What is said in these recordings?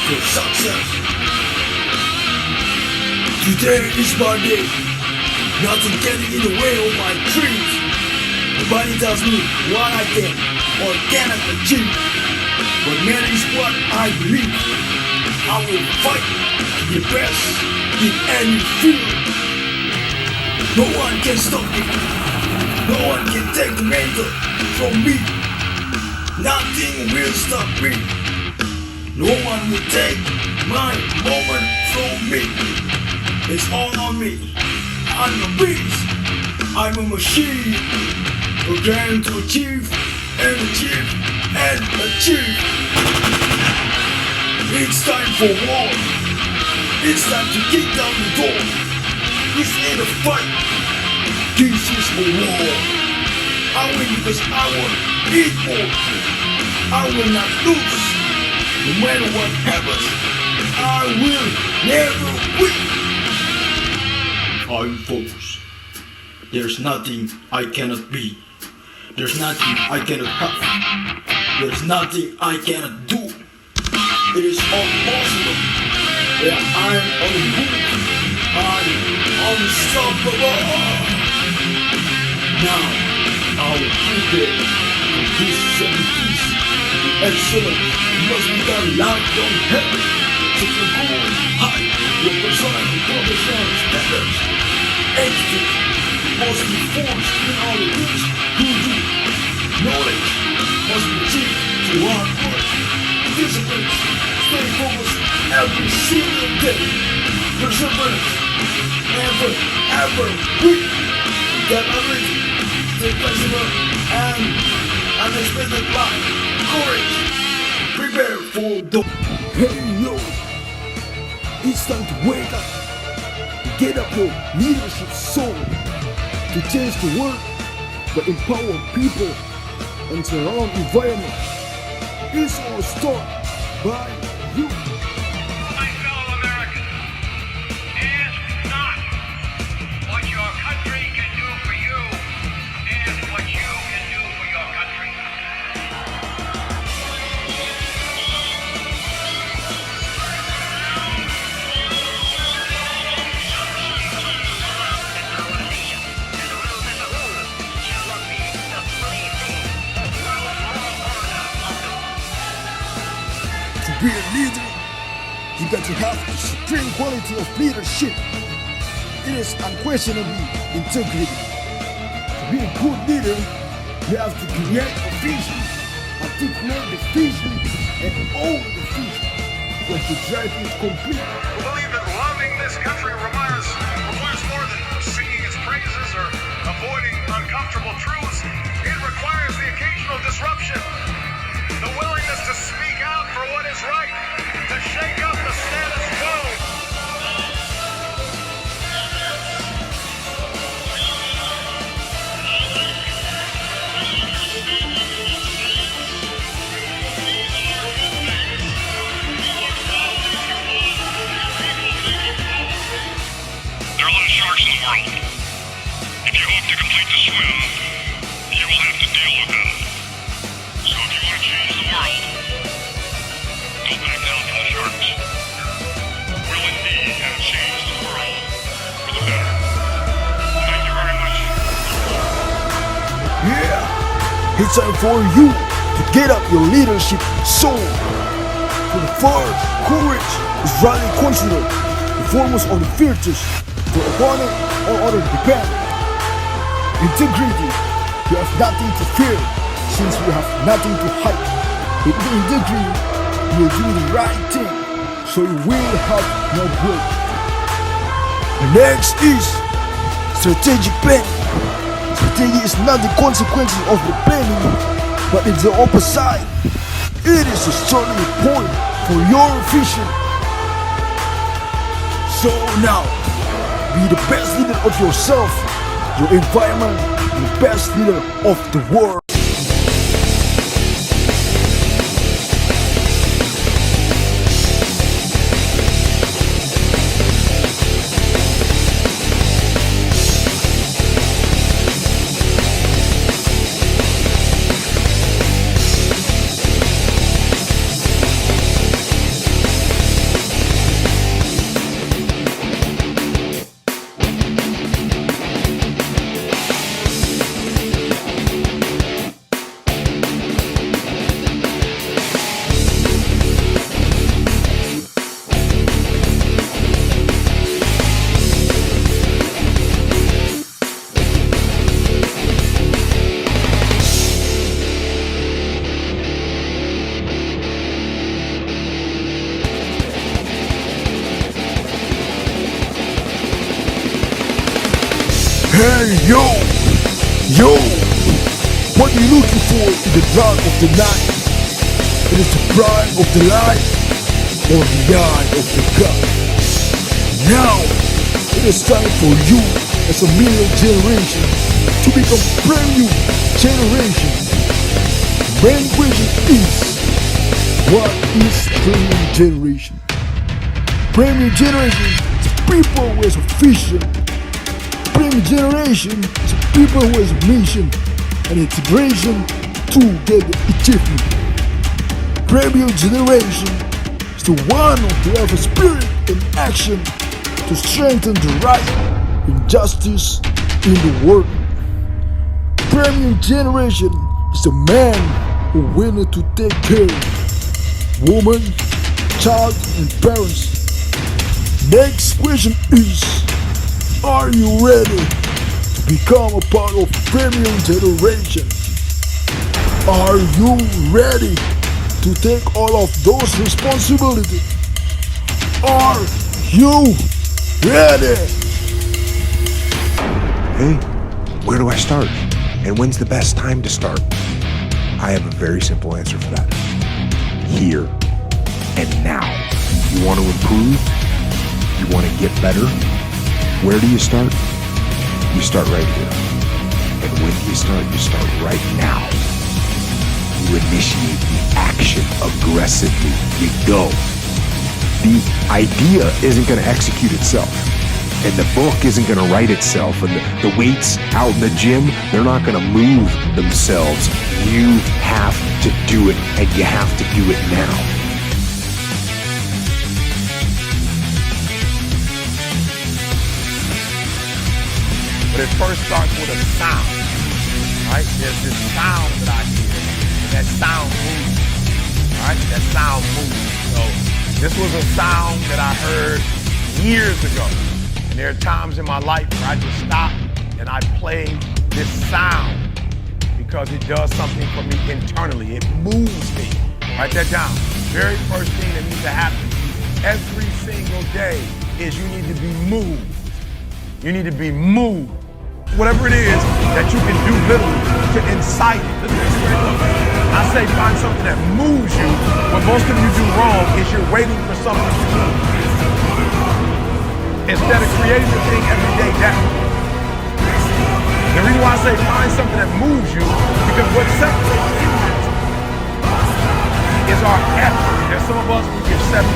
your success. Today is my day. Nothing getting in the way of my dreams. Nobody tells me what I can or cannot achieve. But man is what I believe. I will fight to be best in any field. No one can stop me. No one can take the mantle from me. Nothing will stop me. No one will take my moment from me. It's all on me. I'm a beast. I'm a machine. Programmed to achieve and achieve and achieve. It's time for war. It's time to kick down the door. This ain't a fight. This is a war. I win because I want to eat more. I will not lose. No matter what happens, I will never win. I'm focused. There's nothing I cannot be. There's nothing I cannot have. There's nothing I cannot do. It is all possible. Yeah, I'm on the move. I'm unstoppable. Now, I will prepare for this 70s. The excellence must be done loud from heaven. Set your goal high. Your persona and compilation standards. Execute must be forced in all the things you do. Knowledge must be achieved through hard work. Disciplines, stay focused every single day. Perseverance, never ever quit. Get ability, stay flexible and unexpected luck. Courage, prepare for the. Hey yo, it's time to wake up. Get up your leadership soul to change the world, but empower people and surround environment. It's all start by you. My fellow Americans, ask not what your country can do for you, ask what you can do for your country. To be a leader, you got to have the supreme quality of leadership. It is unquestionably integrity. To be a good leader, you have to create a vision, articulate the vision, and own the vision. When to drive it complete. We believe that loving this country requires more than singing its praises or avoiding uncomfortable truths. It requires the occasional disruption, the willingness to speak out for what is right, to shake up the status quo. There are a lot of sharks in the world. If you hope to complete the swim, you will have to deal with them. So if you want to change the world, don't back down from the sharks. We'll indeed have changed the world for the better. Thank you very much. Yeah, it's time for you to get up your leadership soul. For the first, courage is rightly considered the foremost of the virtues. To opponent or other depend. Integrity, you have nothing to fear since you have nothing to hide. With integrity, you will do the right thing, so you will have no break. The next is strategic planning. Strategy is not the consequences of the planning, but it's the opposite. It is a starting point for your vision. So now, be the best leader of yourself, your environment, and the best leader of the world. Hey yo, yo, what are you looking for in the dark of the night? It is the prime of the light or the eye of the god. Now, it is time for you as a million generation to become brand new generation. Main question is, what is premium generation? Premium generation is people who has a vision. Premium generation is people who has a mission and integration to get the achievement. Premium generation is the one who have a spirit and action to strengthen the right and justice in the world. Premium generation is the man who willing to take care of woman, child and parents. Next question is, are you ready to become a part of premium generation? Are you ready to take all of those responsibilities? Are you ready? Hey, where do I start? And when's the best time to start? I have a very simple answer for that. Here and now. You want to improve? You want to get better? Where do you start? You start right here. And when you start right now. You initiate the action aggressively. You go. The idea isn't going to execute itself. And the book isn't going to write itself. And the weights out in the gym, they're not going to move themselves. You have to do it, and you have to do it now. But it first starts with a sound, right? There's this sound that I hear, and that sound moves, right? That sound moves. So this was a sound that I heard years ago. And there are times in my life where I just stop and I play this sound because it does something for me internally. It moves me. Write that down. Very first thing that needs to happen every single day is you need to be moved. You need to be moved. Whatever it is that you can do literally to incite it. Listen to this very close. I say find something that moves you. What most of you do wrong is you're waiting for something to move. Instead of creating the thing every day down. The reason why I say find something that moves you, because what separates humans is our effort. There's some of us who give 70%,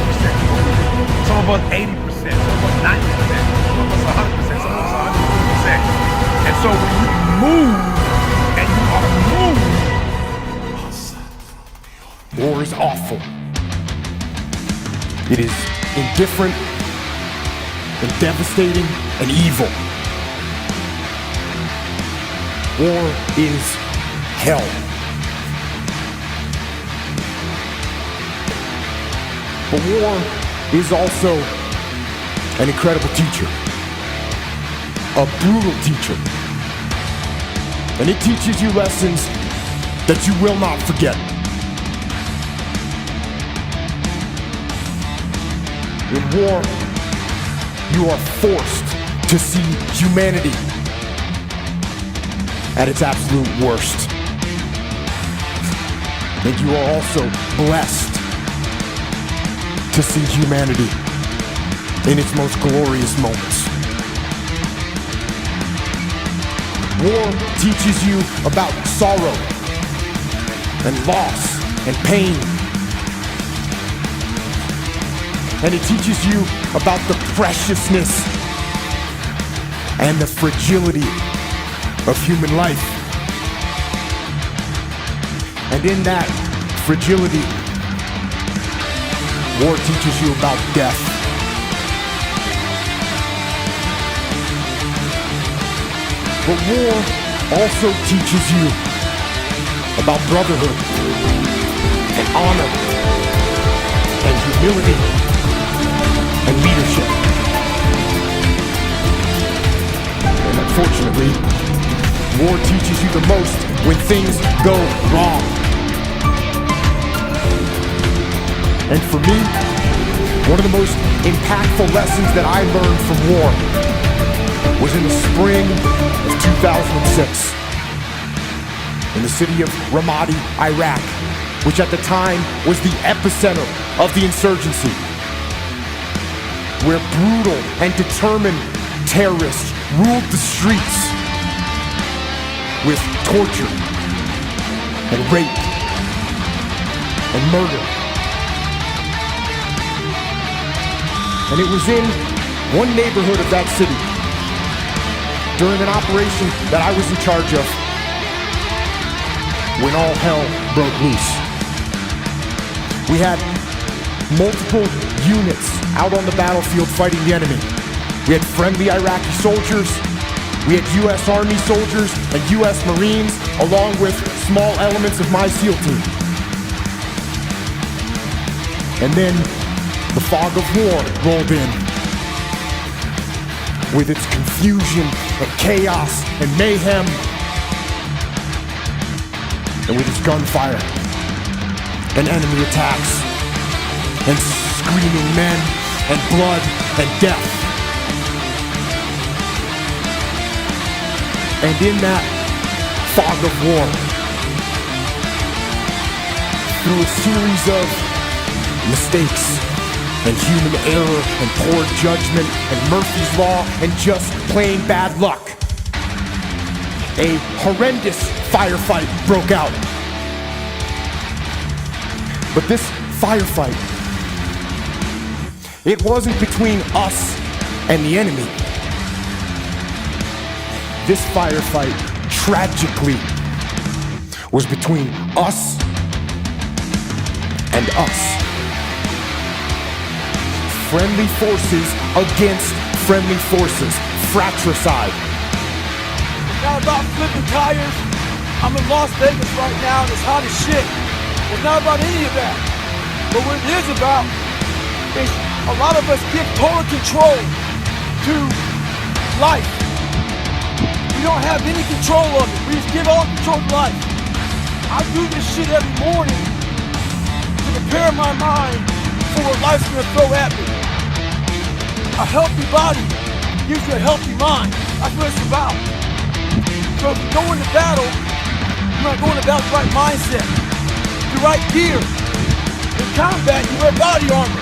some of us 80%, some of us 90%, some of us 100%, some of us 150%. And so when you move and you are moved, war is awful. It is indifferent and devastating and evil. War is hell. But war is also an incredible teacher, a brutal teacher. And it teaches you lessons that you will not forget. In war, you are forced to see humanity at its absolute worst. And you are also blessed to see humanity in its most glorious moments. War teaches you about sorrow and loss and pain. And it teaches you about the preciousness and the fragility of human life. And in that fragility, war teaches you about death. But war also teaches you about brotherhood and honor and humility and leadership. And unfortunately, war teaches you the most when things go wrong. And for me, one of the most impactful lessons that I learned from war was in the spring of 2006 in the city of Ramadi, Iraq, which at the time was the epicenter of the insurgency, where brutal and determined terrorists ruled the streets with torture and rape and murder. And it was in one neighborhood of that city, during an operation that I was in charge of, when all hell broke loose. We had multiple units out on the battlefield fighting the enemy. We had friendly Iraqi soldiers, we had U.S. Army soldiers and U.S. Marines, along with small elements of my SEAL team. And then the fog of war rolled in, with its confusion and chaos and mayhem, and with its gunfire and enemy attacks and screaming men and blood and death. And in that fog of war, through a series of mistakes and human error and poor judgment and Murphy's Law and just plain bad luck, a horrendous firefight broke out. But this firefight, it wasn't between us and the enemy. This firefight, tragically, was between us and us. Friendly forces against friendly forces. Fratricide. It's not about flipping tires. I'm in Las Vegas right now and it's hot as shit. It's not about any of that. But what it is about is a lot of us give total control to life. We don't have any control of it. We just give all control to life. I do this shit every morning to prepare my mind for what life's gonna throw at me. A healthy body gives you a healthy mind. That's what it's about. So if you go into battle, you're not going about the right mindset, the right gear. In combat, you wear body armor.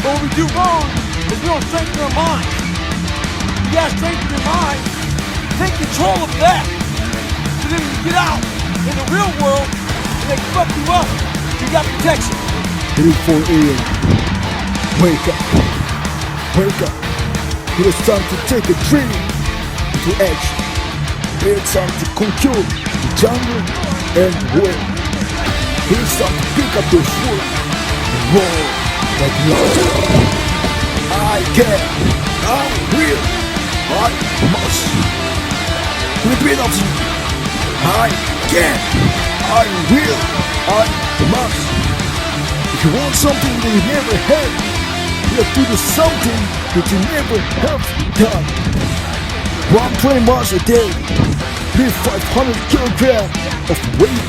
But what we do wrong is we don't strengthen our mind. You gotta strengthen your mind. Take control of that. So then when you get out in the real world and they fuck you up, you got protection. 3-4 a.m. Wake up. Wake up. It is time to take a dream into action. It's time to conquer the jungle and the world. It's time to pick up your sword and roll like lion. I can, I will, I must. Repeat after me. I can, I will, I must. If you want something that you never had, you have to do something that you never have done. Run 20 miles a day, lift 500 kilograms of weight,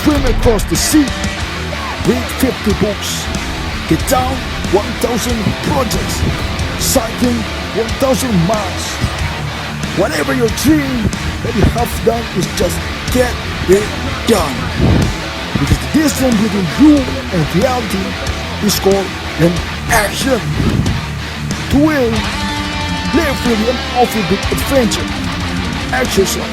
swim across the sea, read 50 books, get down 1,000 projects, cycling 1,000 miles. Whatever your dream that you have done is just get it done. Because the distance between you and reality is called an action. To win, live really an awful big adventure. Ask yourself,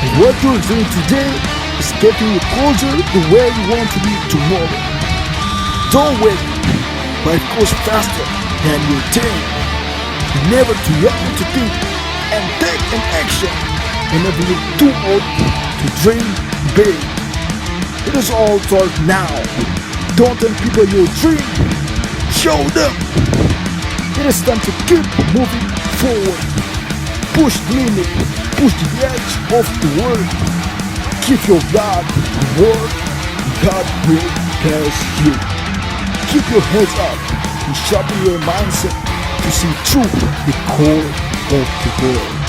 if what you're doing today is getting you closer to where you want to be tomorrow. Don't wait, but it goes faster than you think. You're never too young to think and take an action, and never you're too old to dream big. It is all start now. Don't tell people your dream. Show them. It is time to keep moving forward. Push the limit. Push the edge of the world. Keep your God word. God will bless you. Keep your heads up and sharpen your mindset to see through the core of the world.